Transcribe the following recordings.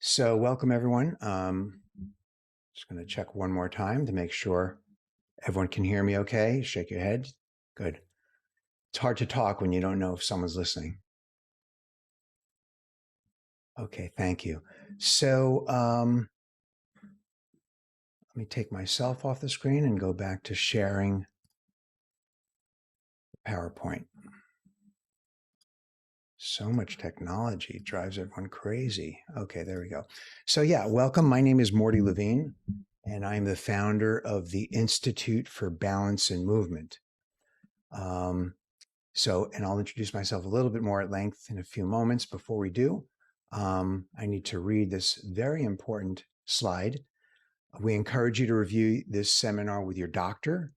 So welcome everyone. Just going to check one more time to make sure everyone can hear me okay. Shake your head. Good. It's hard to talk when you don't know if someone's listening. Okay, thank you. So let me take myself off the screen and go back to sharing PowerPoint. So much technology drives everyone crazy. Okay, there we go. So yeah, welcome. My name is Morty Levine, and I'm the founder of the Institute for Balance and Movement. And I'll introduce myself a little bit more at length in a few moments. Before we do, I need to read this very important slide. We encourage you to review this seminar with your doctor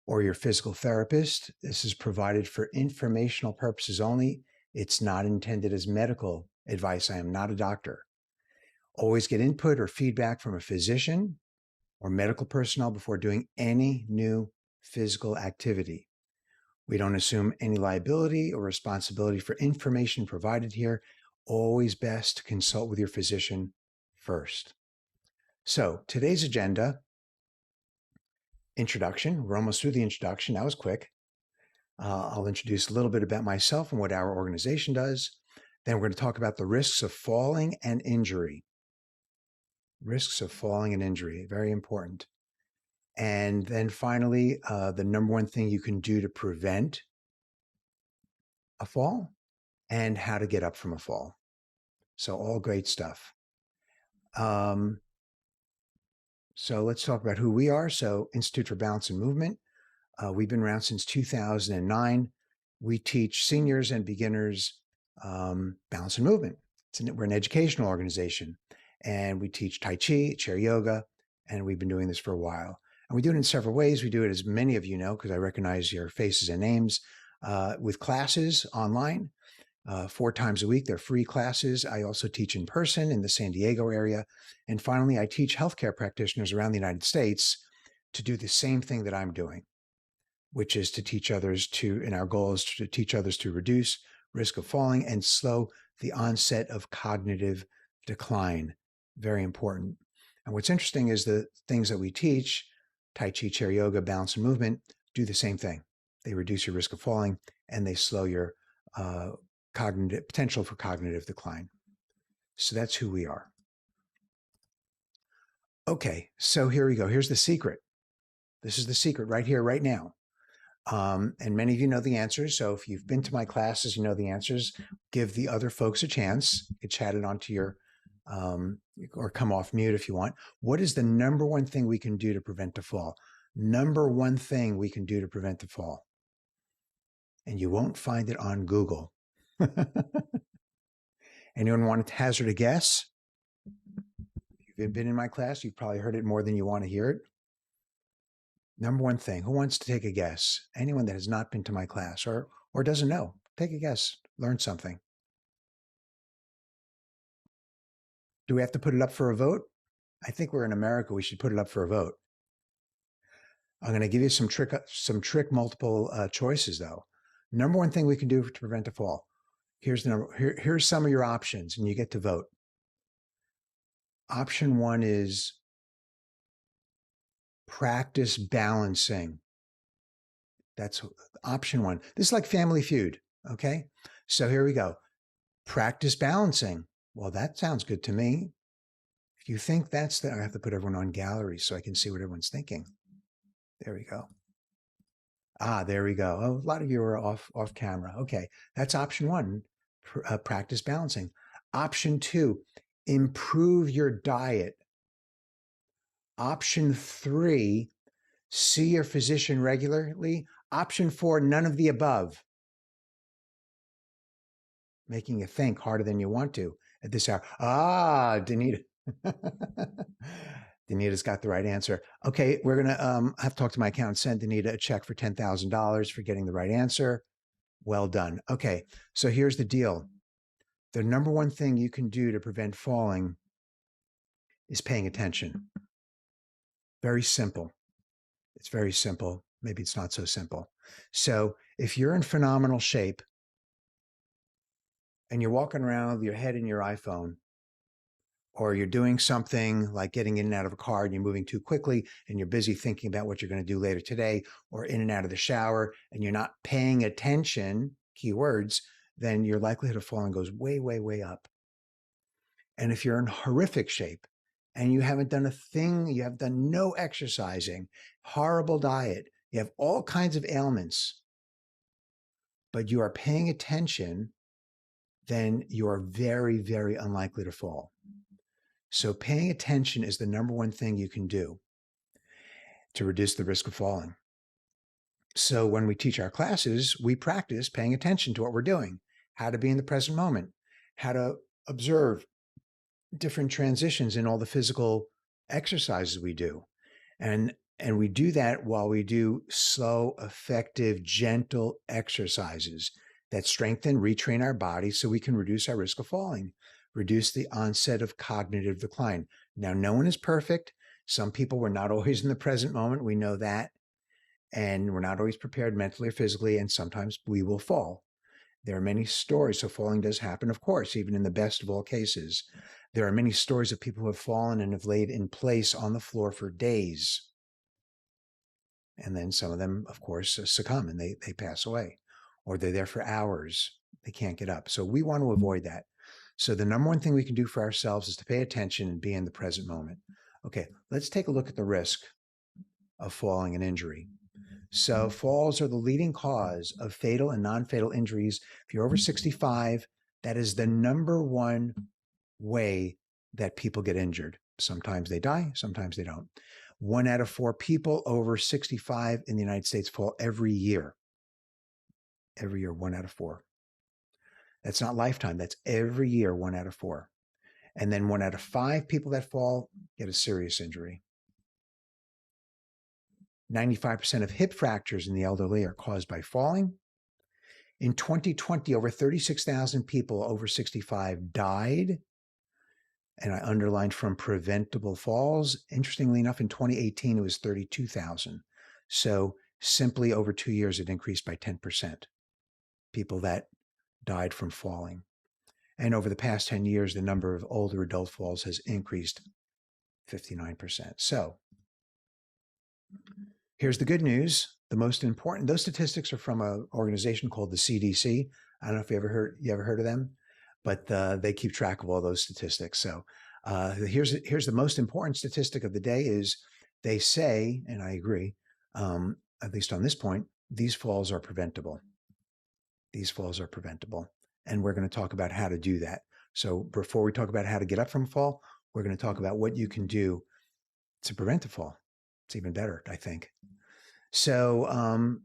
or your physical therapist. This is provided for informational purposes only. It's not intended as medical advice. I am not a doctor. Always get input or feedback from a physician or medical personnel before doing any new physical activity. We don't assume any liability or responsibility for information provided here. Always best to consult with your physician first. So today's agenda, introduction. We're almost through the introduction. That was quick. I'll introduce a little bit about myself and what our organization does. Then we're going to talk about the risks of falling and injury. Risks of falling and injury, very important. And then finally, the number one thing you can do to prevent a fall and how to get up from a fall. So all great stuff. So let's talk about who we are. So Institute for Balance and Movement. We've been around since 2009. We teach seniors and beginners balance and movement. We're an educational organization, and we teach Tai Chi, Chair Yoga, and we've been doing this for a while. And we do it in several ways. We do it, as many of you know, because I recognize your faces and names, with classes online. 4 times a week. They're free classes. I also teach in person in the San Diego area. And finally, I teach healthcare practitioners around the United States to do the same thing that I'm doing, which is to teach others and our goal is to teach others to reduce risk of falling and slow the onset of cognitive decline. Very important. And what's interesting is the things that we teach, Tai Chi, Chair Yoga, balance and movement, do the same thing. They reduce your risk of falling and they slow your potential for cognitive decline. So that's who we are. Okay, so here we go. Here's the secret. This is the secret right here, right now. And many of you know the answers. So if you've been to my classes, you know the answers. Give the other folks a chance. You can chat it onto your, or come off mute if you want. What is the number one thing we can do to prevent a fall? Number one thing we can do to prevent the fall. And you won't find it on Google. Anyone want to hazard a guess? If you've been in my class, you've probably heard it more than you want to hear it. Number one thing, who wants to take a guess? Anyone that has not been to my class or doesn't know, take a guess, learn something. Do we have to put it up for a vote? I think we're in America. We should put it up for a vote. I'm going to give you some trick multiple choices though. Number one thing we can do to prevent a fall. Here's some of your options, and you get to vote. Option 1 is practice balancing. That's option 1. This is like Family Feud, okay? So here we go. Practice balancing. Well, that sounds good to me. If you think I have to put everyone on gallery so I can see what everyone's thinking. There we go. There we go. Oh, a lot of you are off camera. Okay, that's option 1. Practice balancing. Option 2, improve your diet. Option 3, see your physician regularly. Option 4, none of the above. Making you think harder than you want to at this hour. Danita. Danita's got the right answer. Okay, we're going to have to talk to my accountant, send Danita a check for $10,000 for getting the right answer. Well done. Okay, so here's the deal. The number one thing you can do to prevent falling is paying attention. Very simple. It's very simple. Maybe it's not so simple. So if you're in phenomenal shape and you're walking around with your head in your iPhone, or you're doing something like getting in and out of a car and you're moving too quickly and you're busy thinking about what you're going to do later today, or in and out of the shower and you're not paying attention, keywords, then your likelihood of falling goes way, way, way up. And if you're in horrific shape and you haven't done a thing, you have done no exercising, horrible diet, you have all kinds of ailments, but you are paying attention, then you are very, very unlikely to fall. So paying attention is the number one thing you can do to reduce the risk of falling. So when we teach our classes, we practice paying attention to what we're doing, how to be in the present moment, how to observe different transitions in all the physical exercises we do. And we do that while we do slow, effective, gentle exercises that strengthen, retrain our body so we can reduce our risk of falling, reduce the onset of cognitive decline. Now, no one is perfect. Some people were not always in the present moment. We know that. And we're not always prepared mentally or physically, and sometimes we will fall. There are many stories. So falling does happen, of course, even in the best of all cases. There are many stories of people who have fallen and have laid in place on the floor for days. And then some of them, of course, succumb and they pass away, or they're there for hours. They can't get up. So we want to avoid that. So the number one thing we can do for ourselves is to pay attention and be in the present moment. Okay, let's take a look at the risk of falling and injury. So falls are the leading cause of fatal and non-fatal injuries. If you're over 65, that is the number one way that people get injured. Sometimes they die, sometimes they don't. 1 out of 4 people over 65 in the United States fall every year. Every year, 1 out of 4. That's not lifetime. That's every year, 1 out of 4. And then 1 out of 5 people that fall get a serious injury. 95% of hip fractures in the elderly are caused by falling. In 2020, over 36,000 people over 65 died. And I underlined from preventable falls. Interestingly enough, in 2018, it was 32,000. So simply over 2 years, it increased by 10%. People that died from falling. And over the past 10 years, the number of older adult falls has increased 59%. So here's the good news. The most important, those statistics are from an organization called the CDC. I don't know if you ever heard of them, but they keep track of all those statistics. So here's the most important statistic of the day is they say, and I agree, at least on this point, these falls are preventable. These falls are preventable. And we're going to talk about how to do that. So before we talk about how to get up from a fall, we're going to talk about what you can do to prevent a fall. It's even better, I think. So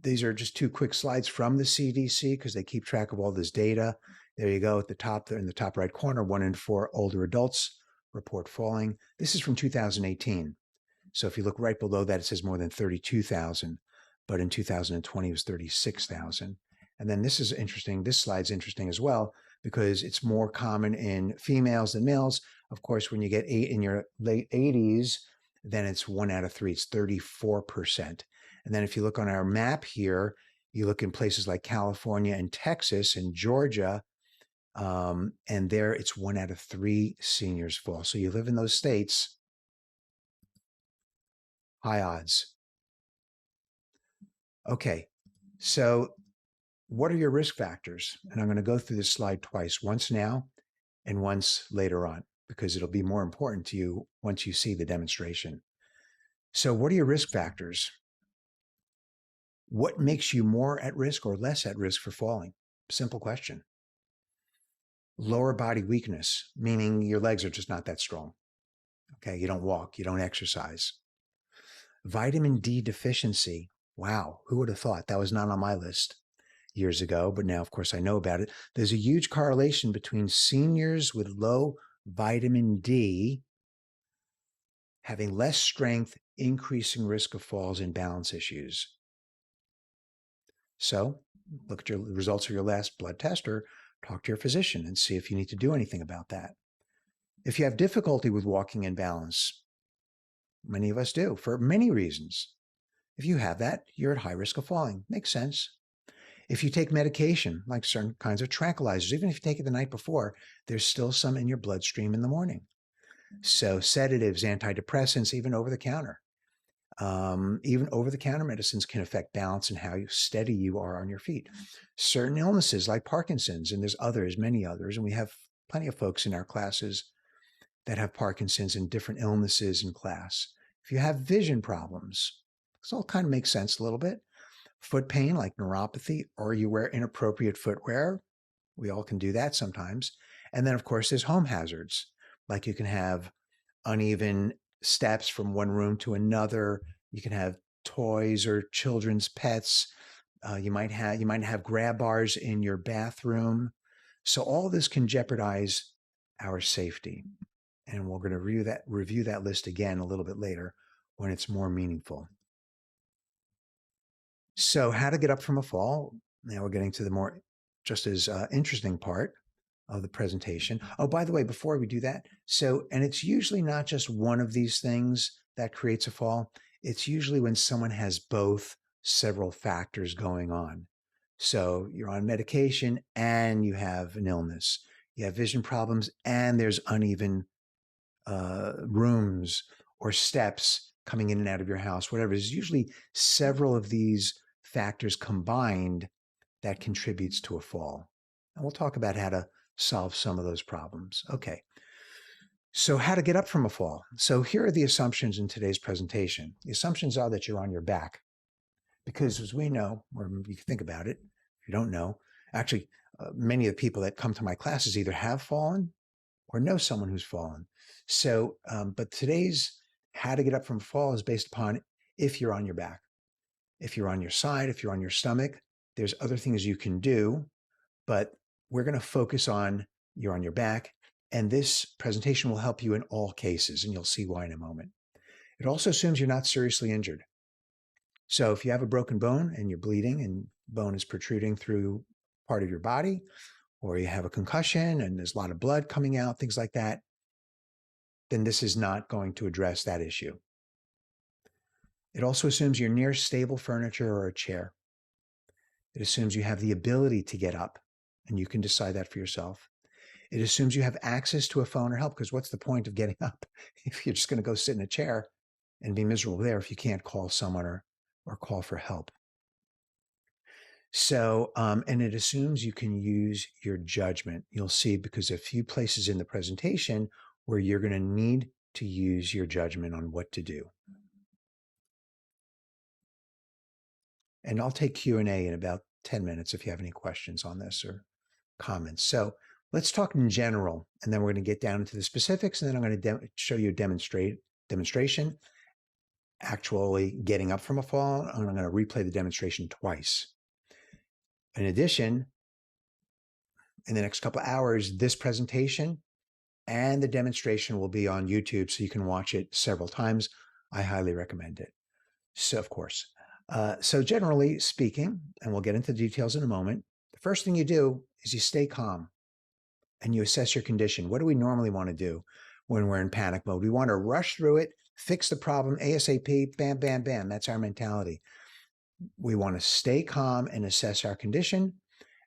these are just 2 quick slides from the CDC because they keep track of all this data. There you go at the top there in the top right corner, 1 in 4 older adults report falling. This is from 2018. So if you look right below that, it says more than 32,000, but in 2020 it was 36,000. And then this is interesting. This slide's interesting as well because it's more common in females than males. Of course, when you get in your late 80s, then it's 1 out of 3. It's 34%. And then if you look on our map here, you look in places like California and Texas and Georgia, and there it's 1 out of 3 seniors fall. So you live in those states, high odds. Okay, so what are your risk factors? And I'm going to go through this slide twice, once now and once later on, because it'll be more important to you once you see the demonstration. So what are your risk factors? What makes you more at risk or less at risk for falling? Simple question. Lower body weakness, meaning your legs are just not that strong. Okay, you don't walk, you don't exercise. Vitamin D deficiency. Wow, who would have thought? That was not on my list years ago, but now, of course, I know about it. There's a huge correlation between seniors with low vitamin D having less strength, increasing risk of falls and balance issues. So look at your results of your last blood test or talk to your physician and see if you need to do anything about that. If you have difficulty with walking and balance, many of us do for many reasons. If you have that, you're at high risk of falling. Makes sense. If you take medication, like certain kinds of tranquilizers, even if you take it the night before, there's still some in your bloodstream in the morning. So sedatives, antidepressants, even over-the-counter medicines can affect balance and how steady you are on your feet. Certain illnesses like Parkinson's, and there's others, many others, and we have plenty of folks in our classes that have Parkinson's and different illnesses in class. If you have vision problems, this all kind of makes sense a little bit. Foot pain like neuropathy, or you wear inappropriate footwear. We all can do that sometimes. And then, of course, there's home hazards, like you can have uneven steps from one room to another. You can have toys or children's pets. You might have grab bars in your bathroom. So all this can jeopardize our safety. And we're going to review that list again a little bit later when it's more meaningful. So how to get up from a fall. Now we're getting to the more just as interesting part of the presentation. Oh, by the way, before we do that, and it's usually not just one of these things that creates a fall. It's usually when someone has both several factors going on. So you're on medication and you have an illness. You have vision problems and there's uneven rooms or steps coming in and out of your house, whatever. There's usually several of these factors combined that contributes to a fall. And we'll talk about how to solve some of those problems. Okay. So how to get up from a fall. So here are the assumptions in today's presentation. The assumptions are that you're on your back because as we know, or you think about it, if you don't know, actually many of the people that come to my classes either have fallen or know someone who's fallen. So, but today's how to get up from a fall is based upon if you're on your back. If you're on your side, if you're on your stomach, there's other things you can do, but we're going to focus on you're on your back. And this presentation will help you in all cases, and you'll see why in a moment. It also assumes you're not seriously injured. So if you have a broken bone and you're bleeding and bone is protruding through part of your body, or you have a concussion and there's a lot of blood coming out, things like that, then this is not going to address that issue. It also assumes you're near stable furniture or a chair. It assumes you have the ability to get up, and you can decide that for yourself. It assumes you have access to a phone or help, because what's the point of getting up if you're just going to go sit in a chair and be miserable there if you can't call someone or call for help? So, and it assumes you can use your judgment. You'll see, because a few places in the presentation where you're going to need to use your judgment on what to do. And I'll take Q&A in about 10 minutes if you have any questions on this or comments. So let's talk in general, and then we're going to get down into the specifics, and then I'm going to show you a demonstration, actually getting up from a fall, and I'm going to replay the demonstration twice. In addition, in the next couple of hours, this presentation and the demonstration will be on YouTube, so you can watch it several times. I highly recommend it. So, of course. So generally speaking, and we'll get into the details in a moment, the first thing you do is you stay calm and you assess your condition. What do we normally want to do when we're in panic mode? We want to rush through it, fix the problem ASAP, bam, bam, bam. That's our mentality. We want to stay calm and assess our condition.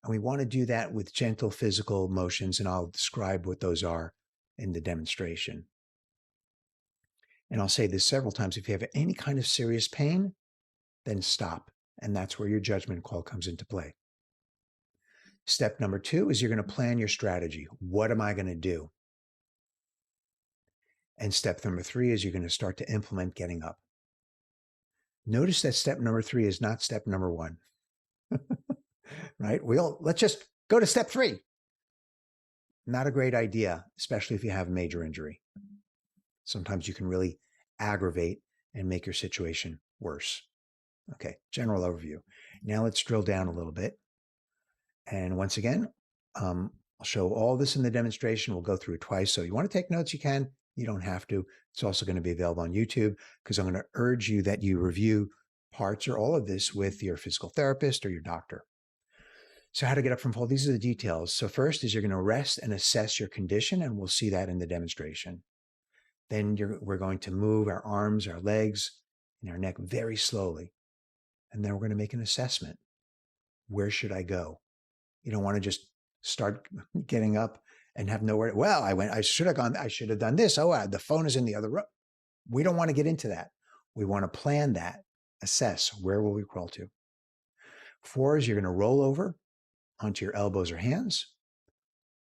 And we want to do that with gentle physical motions. And I'll describe what those are in the demonstration. And I'll say this several times. If you have any kind of serious pain, then stop. And that's where your judgment call comes into play. Step number 2 is you're going to plan your strategy. What am I going to do? And step number 3 is you're going to start to implement getting up. Notice that step number 3 is not step number 1. Right? Let's just go to step 3. Not a great idea, especially if you have a major injury. Sometimes you can really aggravate and make your situation worse. Okay, general overview. Now let's drill down a little bit. And once again, I'll show all this in the demonstration. We'll go through it twice. So you want to take notes, you can. You don't have to. It's also going to be available on YouTube, because I'm going to urge you that you review parts or all of this with your physical therapist or your doctor. So how to get up from fall. These are the details. So first is you're going to rest and assess your condition, and we'll see that in the demonstration. Then we're going to move our arms, our legs, and our neck very slowly. And then we're going to make an assessment. Where should I go? You don't want to just start getting up and have nowhere. Well, I should have done this. Oh, the phone is in the other room. We don't want to get into that. We want to plan that, assess where will we crawl to. 4 is you're going to roll over onto your elbows or hands,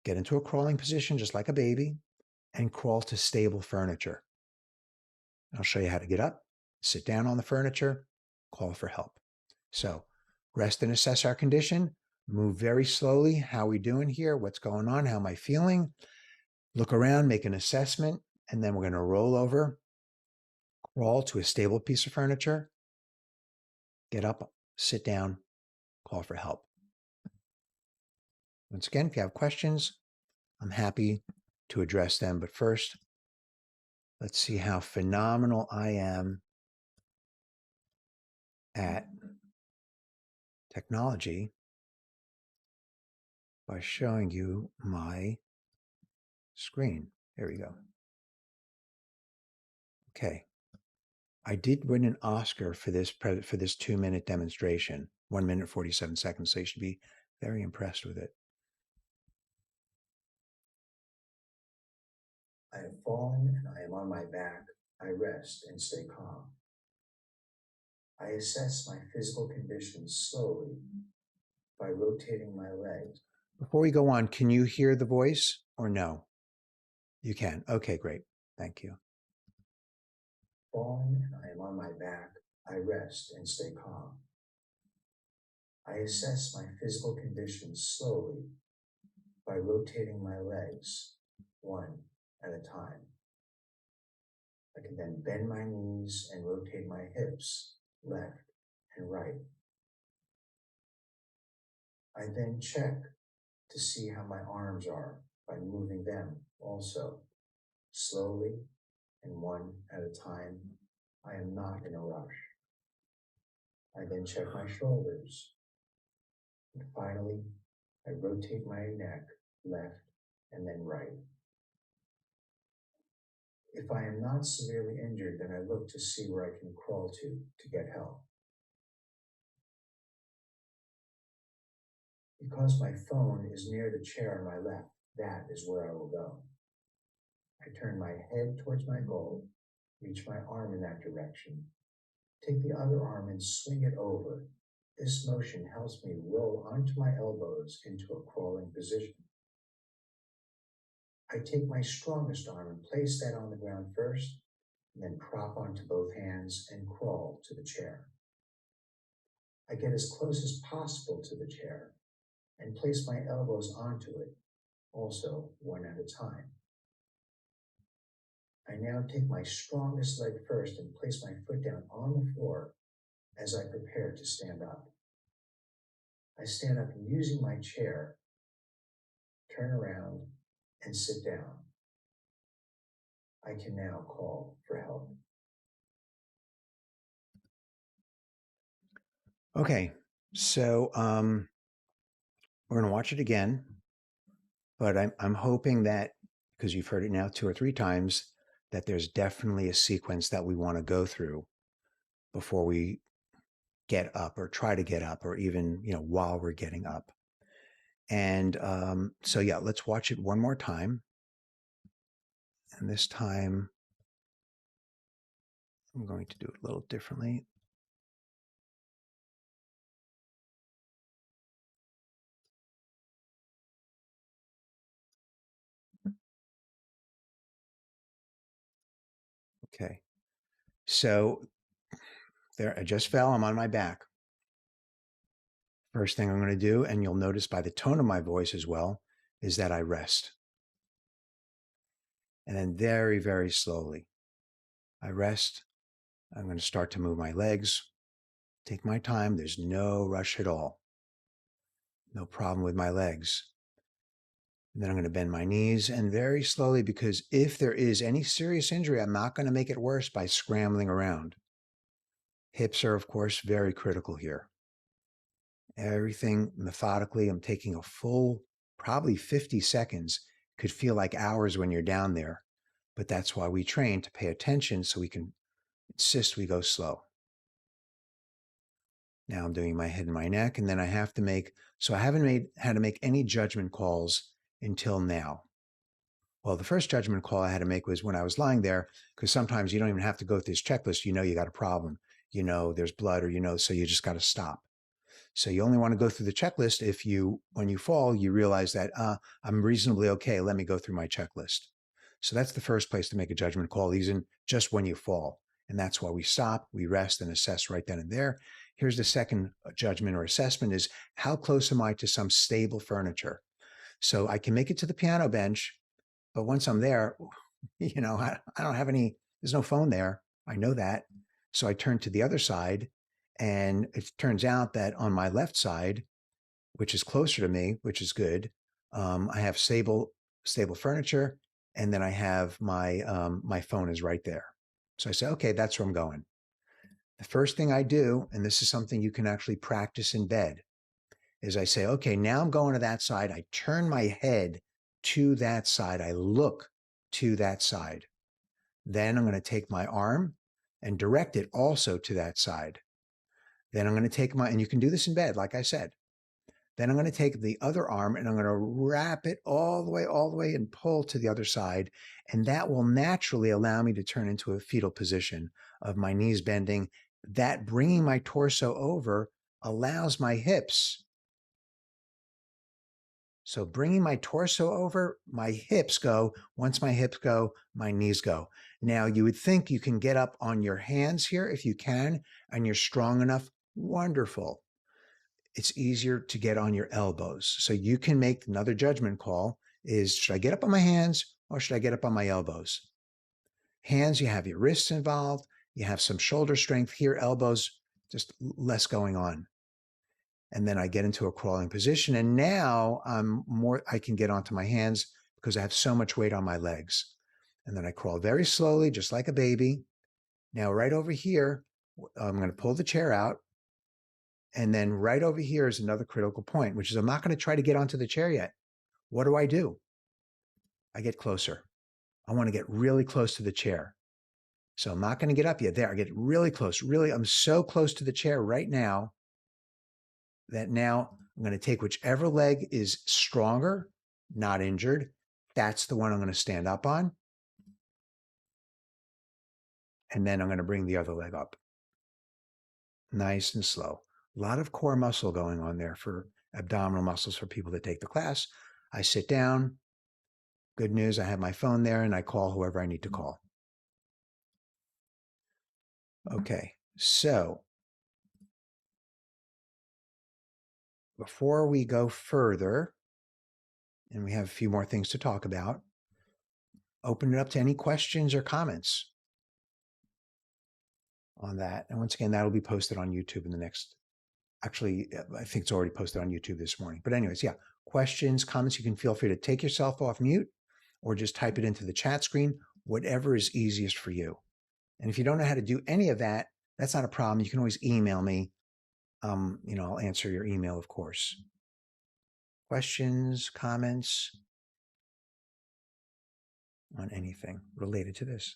get into a crawling position just like a baby, and crawl to stable furniture. I'll show you how to get up, sit down on the furniture, call for help. So rest and assess our condition, move very slowly. How are we doing here? What's going on? How am I feeling? Look around, make an assessment, and then we're going to roll over, crawl to a stable piece of furniture, get up, sit down, call for help. Once again, if you have questions, I'm happy to address them. But first, let's see how phenomenal I am at technology by showing you my screen. There we go. Okay. I did win an Oscar for this 2-minute demonstration, 1 minute 47 seconds. So you should be very impressed with it. I have fallen and I am on my back. I rest and stay calm. I assess my physical condition slowly by rotating my legs. Before we go on, can you hear the voice or no? You can. Okay, great. Thank you. Fallen and I am on my back. I rest and stay calm. I assess my physical condition slowly by rotating my legs, one at a time. I can then bend my knees and rotate my hips, left and right. I then check to see how my arms are by moving them also, slowly and one at a time. I am not in a rush. I then check my shoulders. And finally, I rotate my neck left and then right. If I am not severely injured, then I look to see where I can crawl to get help. Because my phone is near the chair on my left, that is where I will go. I turn my head towards my goal, reach my arm in that direction, take the other arm and swing it over. This motion helps me roll onto my elbows into a crawling position. I take my strongest arm and place that on the ground first, and then prop onto both hands and crawl to the chair. I get as close as possible to the chair and place my elbows onto it, also one at a time. I now take my strongest leg first and place my foot down on the floor as I prepare to stand up. I stand up using my chair, turn around, and sit down. I can now call for help. Okay, so we're going to watch it again, but I'm hoping that, because you've heard it now 2 or 3 times, that there's definitely a sequence that we want to go through before we get up or try to get up, or even, while we're getting up. And so, yeah, let's watch it one more time. And this time, I'm going to do it a little differently. Okay. So there, I just fell. I'm on my back. First thing I'm going to do, and you'll notice by the tone of my voice as well, is that I rest. And then very, very slowly, I rest. I'm going to start to move my legs. Take my time. There's no rush at all. No problem with my legs. And then I'm going to bend my knees, and very slowly, because if there is any serious injury, I'm not going to make it worse by scrambling around. Hips are, of course, very critical here. Everything methodically. I'm taking a full, probably 50 seconds. Could feel like hours when you're down there, but that's why we train, to pay attention so we can insist we go slow. Now I'm doing my head and my neck, and then I have to make, so I haven't had to make any judgment calls until now. Well, the first judgment call I had to make was when I was lying there, because sometimes you don't even have to go through this checklist. You know, you got a problem, you know, there's blood, or, you know, so you just got to stop. So you only want to go through the checklist if you, when you fall, you realize that I'm reasonably okay. Let me go through my checklist. So that's the first place to make a judgment call, even just when you fall. And that's why we stop, we rest and assess right then and there. Here's the second judgment or assessment is how close am I to some stable furniture? So I can make it to the piano bench, but once I'm there, you know, I don't have any, there's no phone there. I know that. So I turn to the other side, and it turns out that on my left side, which is closer to me, which is good, I have stable furniture, and then I have my phone is right there. So I say, okay, that's where I'm going. The first thing I do, and this is something you can actually practice in bed, is I say, okay, now I'm going to that side. I turn my head to that side. I look to that side. Then I'm going to take my arm and direct it also to that side. Then I'm going to take and you can do this in bed, like I said. Then I'm going to take the other arm and I'm going to wrap it all the way and pull to the other side. And that will naturally allow me to turn into a fetal position of my knees bending. That bringing my torso over allows my hips. So bringing my torso over, my hips go. Once my hips go, my knees go. Now you would think you can get up on your hands here if you can, and you're strong enough. Wonderful. It's easier to get on your elbows. So you can make another judgment call is, should I get up on my hands or should I get up on my elbows? Hands, you have your wrists involved. You have some shoulder strength here. Elbows, just less going on. And then I get into a crawling position. And now I can get onto my hands because I have so much weight on my legs. And then I crawl very slowly, just like a baby. Now, right over here, I'm going to pull the chair out. And then right over here is another critical point, which is I'm not going to try to get onto the chair yet. What do? I get closer. I want to get really close to the chair. So I'm not going to get up yet. There, I get really close. Really, I'm so close to the chair right now that now I'm going to take whichever leg is stronger, not injured. That's the one I'm going to stand up on. And then I'm going to bring the other leg up. Nice and slow. A lot of core muscle going on there for abdominal muscles for people that take the class. I sit down. Good news, I have my phone there and I call whoever I need to call. Okay, so before we go further, and we have a few more things to talk about, open it up to any questions or comments on that. And once again, that'll be posted on YouTube in the next, actually, I think it's already posted on YouTube this morning. But anyways, yeah, questions, comments, you can feel free to take yourself off mute or just type it into the chat screen, whatever is easiest for you. And if you don't know how to do any of that, that's not a problem. You can always email me. I'll answer your email, of course. Questions, comments on anything related to this?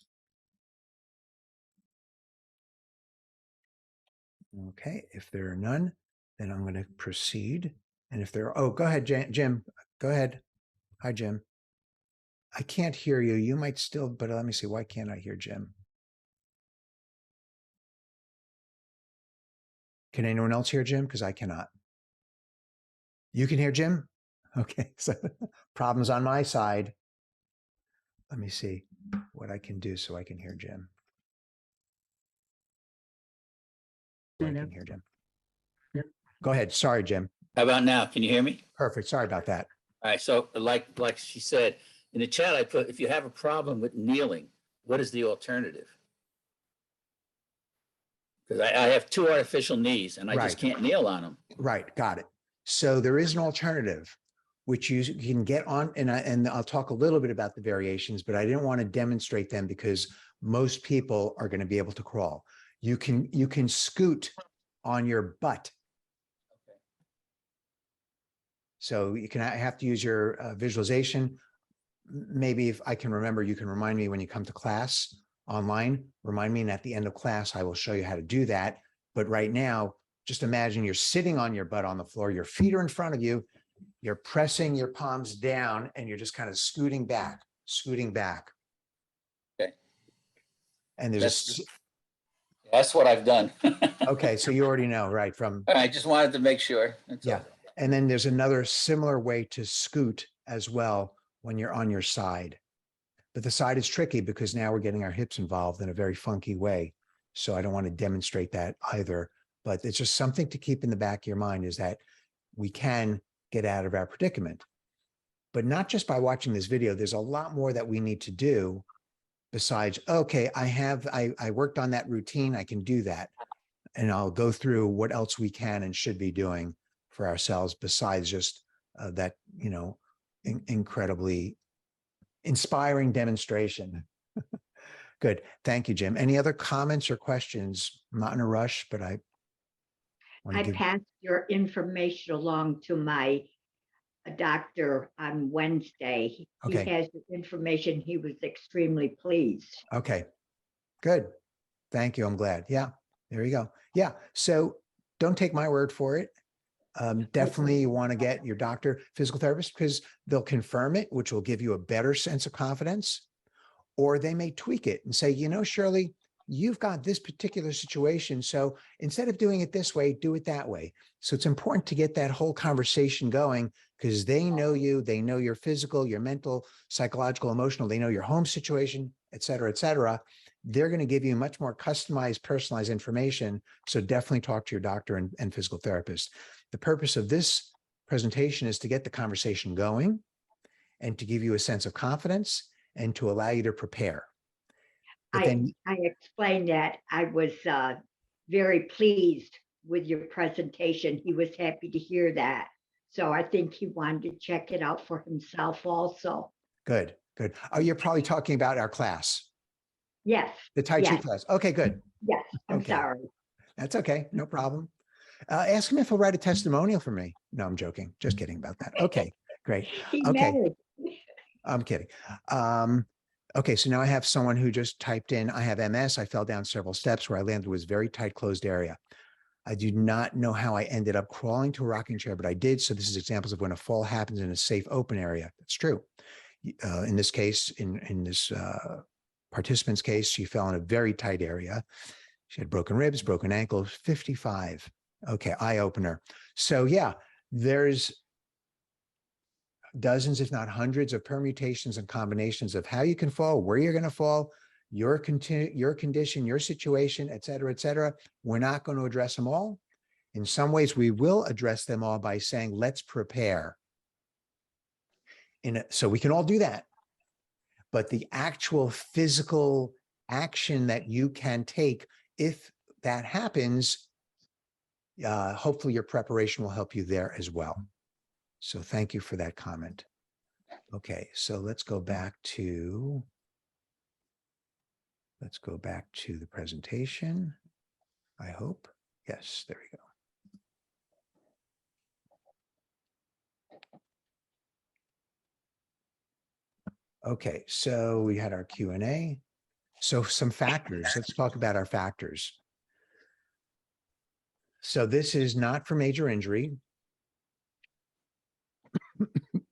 Okay, if there are none, then I'm going to proceed. And if there are, oh, go ahead, Jim. Go ahead. Hi, Jim. I can't hear you. You might still, but let me see. Why can't I hear Jim? Can anyone else hear Jim? Because I cannot. You can hear Jim? Okay, so problems on my side. Let me see what I can do so I can hear Jim. I can hear Jim. Go ahead. Sorry, Jim. How about now? Can you hear me? Perfect. Sorry about that. All right. So like she said, in the chat, I put, if you have a problem with kneeling, what is the alternative? Because I have two artificial knees and I just can't kneel on them. Right. Got it. So there is an alternative, which you can get on, and I'll talk a little bit about the variations, but I didn't want to demonstrate them because most people are going to be able to crawl. You can scoot on your butt. Okay. So you can have to use your visualization. Maybe if I can remember, you can remind me when you come to class online, remind me, and at the end of class, I will show you how to do that. But right now, Just imagine you're sitting on your butt on the floor, your feet are in front of you, you're pressing your palms down, and you're just kind of scooting back, scooting back. Okay. And there's That's what I've done. okay, so you already know, right? From I just wanted to make sure. That's yeah. all. And then there's another similar way to scoot as well when you're on your side. But the side is tricky because now we're getting our hips involved in a very funky way. So I don't want to demonstrate that either. But it's just something to keep in the back of your mind, is that we can get out of our predicament. But not just by watching this video. There's a lot more that we need to do besides, okay, I worked on that routine. I can do that. And I'll go through what else we can and should be doing for ourselves besides just that, incredibly inspiring demonstration. Good. Thank you, Jim. Any other comments or questions? I'm not in a rush, but I want to I give. passed your information along to my doctor on Wednesday. He Okay. has the information. He was extremely pleased. Okay. Good. Thank you. I'm glad. Yeah. There you go. Yeah. So don't take my word for it. Definitely you want to get your doctor, physical therapist, because they'll confirm it, which will give you a better sense of confidence. Or they may tweak it and say, Shirley, you've got this particular situation. So instead of doing it this way, do it that way. So it's important to get that whole conversation going because they know you, they know your physical, your mental, psychological, emotional, they know your home situation, et cetera, et cetera. They're going to give you much more customized, personalized information. So definitely talk to your doctor and physical therapist. The purpose of this presentation is to get the conversation going and to give you a sense of confidence and to allow you to prepare. But then I explained that I was very pleased with your presentation. He was happy to hear that. So I think he wanted to check it out for himself also. good. Oh, you're probably talking about our class, Yes. the Tai Chi Yes. class. Okay, good. Yes. I'm Okay. sorry. That's okay. No problem. Ask him if he'll write a testimonial for me. No, I'm joking. Just kidding about that. Okay, great. He Okay. married. I'm kidding. Okay, so now I have someone who just typed in, I have MS. I fell down several steps where I landed was very tight closed area. I do not know how I ended up crawling to a rocking chair, but I did. So this is examples of when a fall happens in a safe open area. That's true. In this case, in this participant's case, she fell in a very tight area. She had broken ribs, broken ankles, 55. Okay, eye opener. So yeah, there's dozens, if not hundreds of permutations and combinations of how you can fall, where you're going to fall, your condition, your situation, et cetera, et cetera. We're not going to address them all. In some ways, we will address them all by saying, let's prepare. So we can all do that. But the actual physical action that you can take, if that happens, hopefully your preparation will help you there as well. So thank you for that comment. Okay, so let's go back to the presentation. I hope. Yes, there we go. Okay, so we had our Q&A. So some factors. Let's talk about our factors. So this is not for major injury.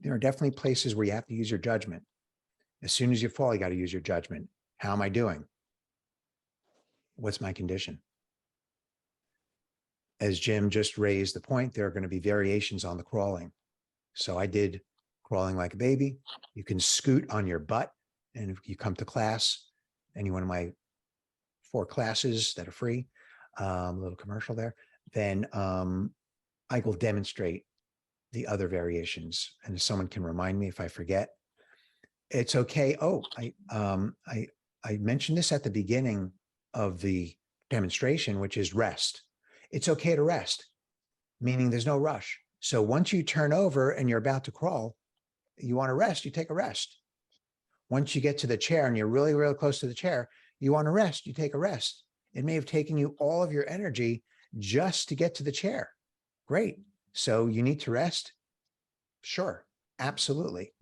There are definitely places where you have to use your judgment. As soon as you fall, you got to use your judgment. How am I doing? What's my condition? As Jim just raised the point, there are going to be variations on the crawling. So I did crawling like a baby. You can scoot on your butt. And if you come to class, any one of my 4 classes that are free, a little commercial there, then I will demonstrate the other variations. And if someone can remind me if I forget, it's okay. Oh, I mentioned this at the beginning of the demonstration, which is rest. It's okay to rest, meaning there's no rush. So once you turn over and you're about to crawl, you want to rest, you take a rest. Once you get to the chair and you're really, really close to the chair, you want to rest, you take a rest. It may have taken you all of your energy just to get to the chair. Great. So you need to rest? Sure, absolutely.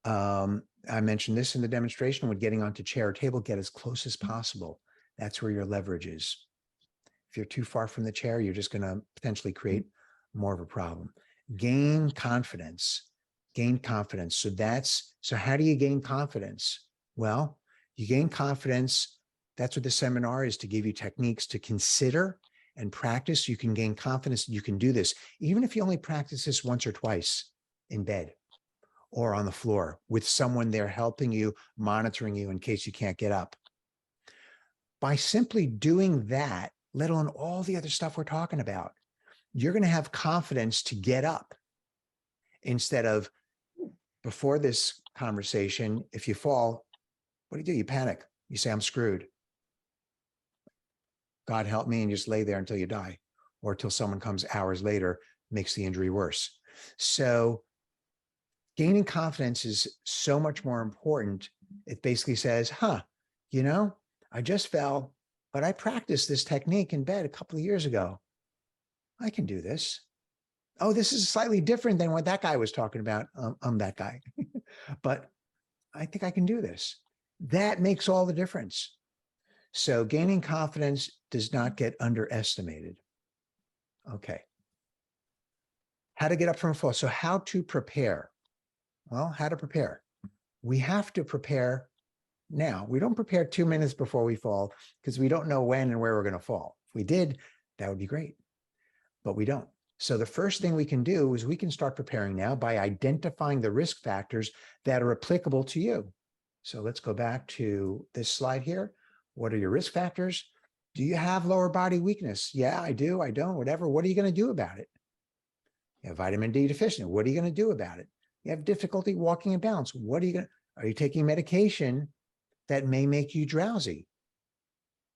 I mentioned this in the demonstration with getting onto chair or table, get as close as possible. That's where your leverage is. If you're too far from the chair, you're just going to potentially create more of a problem. Gain confidence. Gain confidence. So how do you gain confidence? Well, you gain confidence. That's what the seminar is, to give you techniques to consider and practice. You can gain confidence that you can do this, even if you only practice this once or twice in bed or on the floor with someone there helping you, monitoring you in case you can't get up. By simply doing that, let alone all the other stuff we're talking about, you're going to have confidence to get up instead of, before this conversation, if you fall, what do? You panic. You say, I'm screwed. God help me, and just lay there until you die, or till someone comes hours later, makes the injury worse. So gaining confidence is so much more important. It basically says, I just fell, but I practiced this technique in bed a couple of years ago. I can do this. Oh, this is slightly different than what that guy was talking about. I'm that guy, but I think I can do this. That makes all the difference. So gaining confidence does not get underestimated. Okay. How to get up from a fall. So how to prepare? Well, how to prepare? We have to prepare now. We don't prepare 2 minutes before we fall because we don't know when and where we're going to fall. If we did, that would be great, but we don't. So the first thing we can do is we can start preparing now by identifying the risk factors that are applicable to you. So let's go back to this slide here. What are your risk factors? Do you have lower body weakness? Yeah, I do. I don't, whatever. What are you going to do about it? You have vitamin D deficient. What are you going to do about it? You have difficulty walking in balance. What are you going to, are you taking medication that may make you drowsy?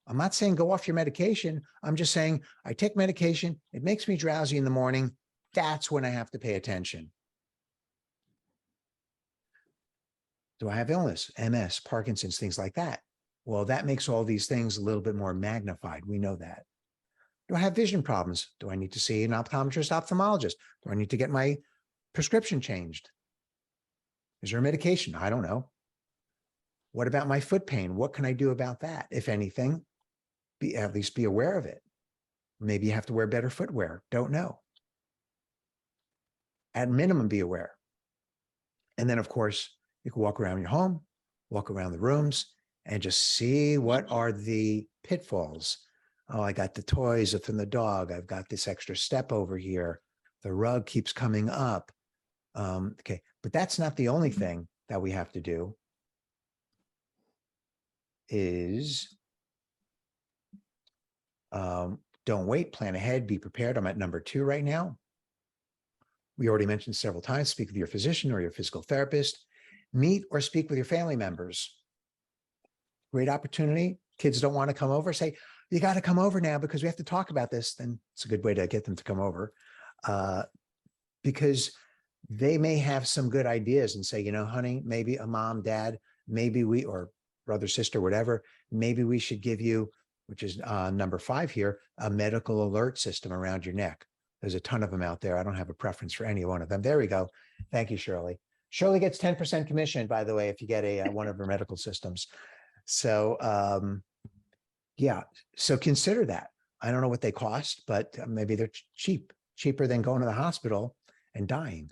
I'm not saying go off your medication. I'm just saying I take medication. It makes me drowsy in the morning. That's when I have to pay attention. Do I have illness, MS, Parkinson's, things like that? Well, that makes all these things a little bit more magnified. We know that. Do I have vision problems? Do I need to see an optometrist, ophthalmologist? Do I need to get my prescription changed? Is there a medication? I don't know. What about my foot pain? What can I do about that? If anything, at least be aware of it. Maybe you have to wear better footwear. Don't know. At minimum, be aware. And then, of course, you can walk around your home, walk around the rooms, and just see what are the pitfalls. Oh, I got the toys from the dog. I've got this extra step over here. The rug keeps coming up. Okay, but that's not the only thing that we have to do. Is don't wait, plan ahead, be prepared. I'm at number 2 right now. We already mentioned several times, speak with your physician or your physical therapist. Meet or speak with your family members. Great opportunity. Kids don't want to come over. Say, you got to come over now because we have to talk about this. Then it's a good way to get them to come over because they may have some good ideas and say, honey, maybe a mom, dad, maybe we, or brother, sister, whatever, maybe we should give you, which is number 5 here, a medical alert system around your neck. There's a ton of them out there. I don't have a preference for any one of them. There we go. Thank you, Shirley. Shirley gets 10% commission, by the way, if you get one of her medical systems. So, yeah, so consider that. I don't know what they cost, but maybe they're cheaper than going to the hospital and dying.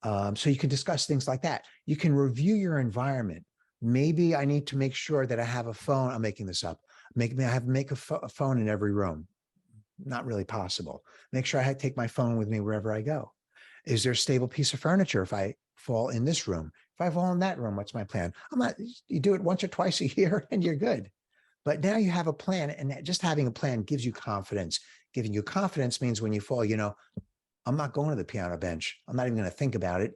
So you can discuss things like that. You can review your environment. Maybe I need to make sure that I have a phone. I'm making this up. Make a phone in every room. Not really possible. Make sure I take my phone with me wherever I go. Is there a stable piece of furniture if I fall in this room? If I fall in that room, what's my plan? You do it once or twice a year and you're good. But now you have a plan, and just having a plan gives you confidence. Giving you confidence means when you fall, I'm not going to the piano bench. I'm not even going to think about it.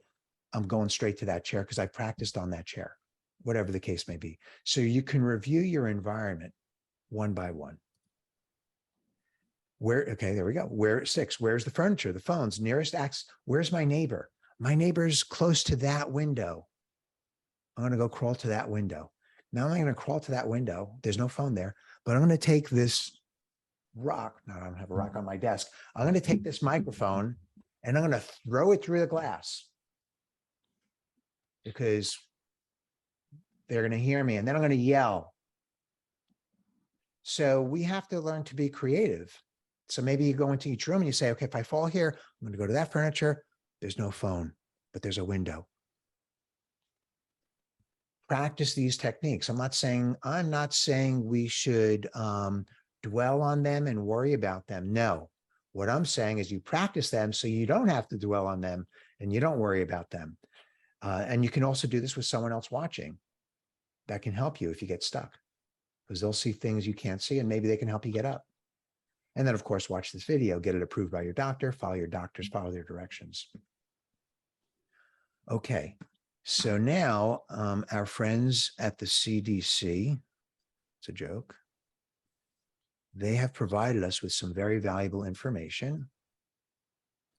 I'm going straight to that chair because I practiced on that chair, whatever the case may be. So you can review your environment one by one. Okay, there we go. 6, where's the furniture, the phones, nearest access? Where's my neighbor? My neighbor's close to that window. I'm going to go crawl to that window. Now I'm going to crawl to that window. There's no phone there, but I'm going to take this rock. No, I don't have a rock on my desk. I'm going to take this microphone and I'm going to throw it through the glass because they're going to hear me, and then I'm going to yell. So we have to learn to be creative. So maybe you go into each room and you say, okay, if I fall here, I'm going to go to that furniture. There's no phone, but there's a window. Practice these techniques. I'm not saying we should dwell on them and worry about them. No, what I'm saying is you practice them so you don't have to dwell on them and you don't worry about them. And you can also do this with someone else watching. That can help you if you get stuck, because they'll see things you can't see and maybe they can help you get up. And then, of course, watch this video, get it approved by your doctor, follow your doctors, follow their directions. Okay, so now our friends at the CDC, it's a joke, they have provided us with some very valuable information,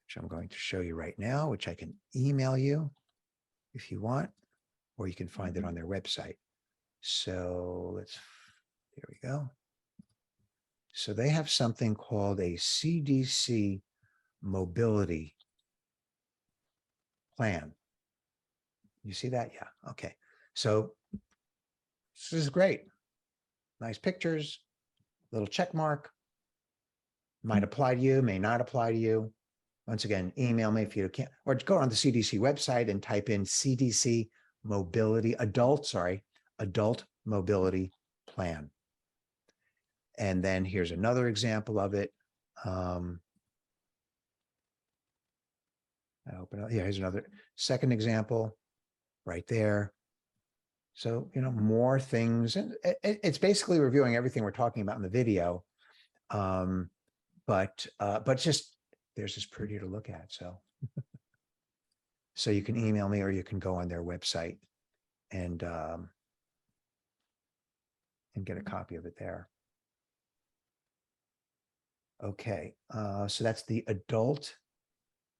which I'm going to show you right now, which I can email you if you want, or you can find it on their website. So here we go. So they have something called a CDC Mobility Plan. You see that? Yeah. Okay. So this is great. Nice pictures, little check mark. Might apply to you, may not apply to you. Once again, email me if you can't, or go on the CDC website and type in CDC Adult Mobility Plan. And then here's another example of it. I open up. Yeah, here's another second example right there. So, more things. And it's basically reviewing everything we're talking about in the video. But just, there's just pretty to look at. So you can email me or you can go on their website and get a copy of it there. Okay, so that's the Adult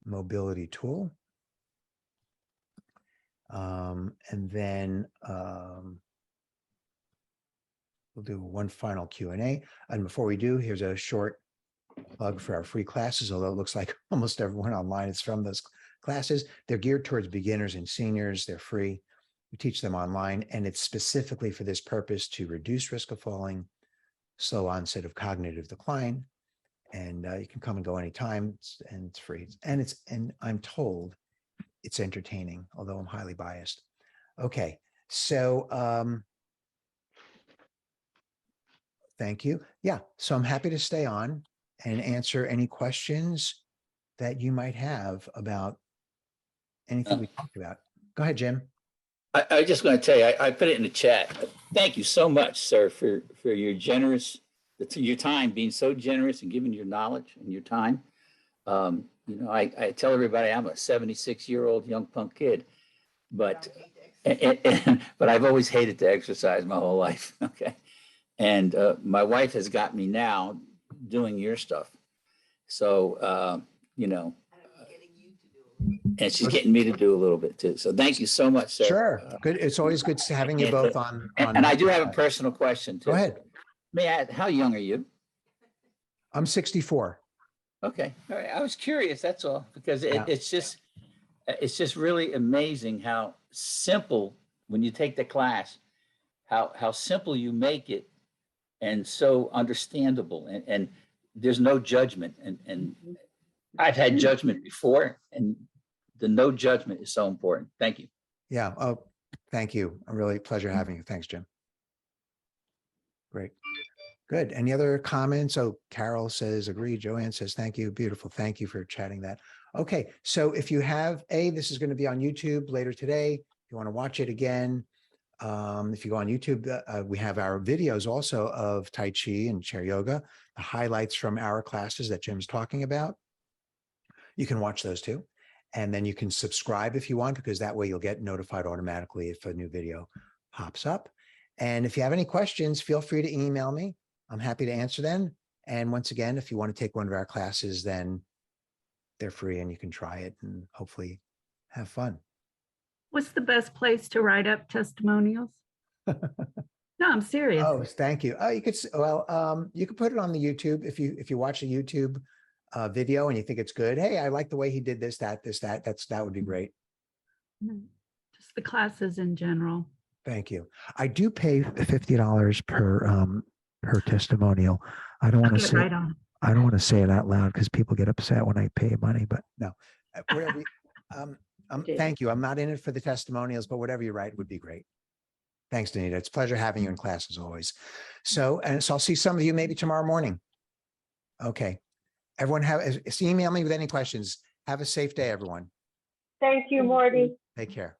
Mobility Tool. And then we'll do one final Q&A. And before we do, here's a short plug for our free classes, although it looks like almost everyone online is from those classes. They're geared towards beginners and seniors. They're free. We teach them online, and it's specifically for this purpose to reduce risk of falling, slow onset of cognitive decline. And you can come and go anytime, and it's free. And I'm told it's entertaining, although I'm highly biased. Okay, so thank you. Yeah, so I'm happy to stay on and answer any questions that you might have about anything we talked about. Go ahead, Jim. I just want to tell you, I put it in the chat. Thank you so much, sir, for your your time, being so generous and giving your knowledge and your time. I tell everybody I'm a 76-year-old young punk kid, but I've always hated to exercise my whole life. Okay. And my wife has got me now doing your stuff. So, and she's getting me to do a little bit too. So thank you so much, sir. Sure. Good. It's always good having you both on. And I do have a personal question too. Go ahead. May I ask, how young are you? I'm 64. Okay. All right. I was curious. That's all, because it's just really amazing how simple, when you take the class, how simple you make it and so understandable, and there's no judgment. And I've had judgment before, and the no judgment is so important. Thank you. Yeah. Oh, thank you. A really pleasure having you. Thanks, Jim. Great. Good. Any other comments? Oh, Carol says, agree. Joanne says, thank you. Beautiful. Thank you for chatting that. Okay. So if you have this is going to be on YouTube later today. If you want to watch it again, if you go on YouTube, we have our videos also of Tai Chi and Chair Yoga, the highlights from our classes that Jim's talking about. You can watch those too. And then you can subscribe if you want, because that way you'll get notified automatically if a new video pops up. And if you have any questions, feel free to email me. I'm happy to answer them. And once again, if you want to take one of our classes, then they're free and you can try it and hopefully have fun. What's the best place to write up testimonials? No, I'm serious. Oh, thank you. You could, you could put it on the YouTube. If you watch a YouTube video and you think it's good, hey, I like the way he did this, that would be great. Just the classes in general. Thank you. I do pay $50 per her testimonial. I don't I'll want to get say, right on. I don't want to say it out loud because people get upset when I pay money, but Whatever thank you. I'm not in it for the testimonials, but whatever you write would be great. Thanks, Danita. It's a pleasure having you in class as always. So I'll see some of you maybe tomorrow morning. Okay. Everyone email me with any questions. Have a safe day, everyone. Thank you, Morty. Take care.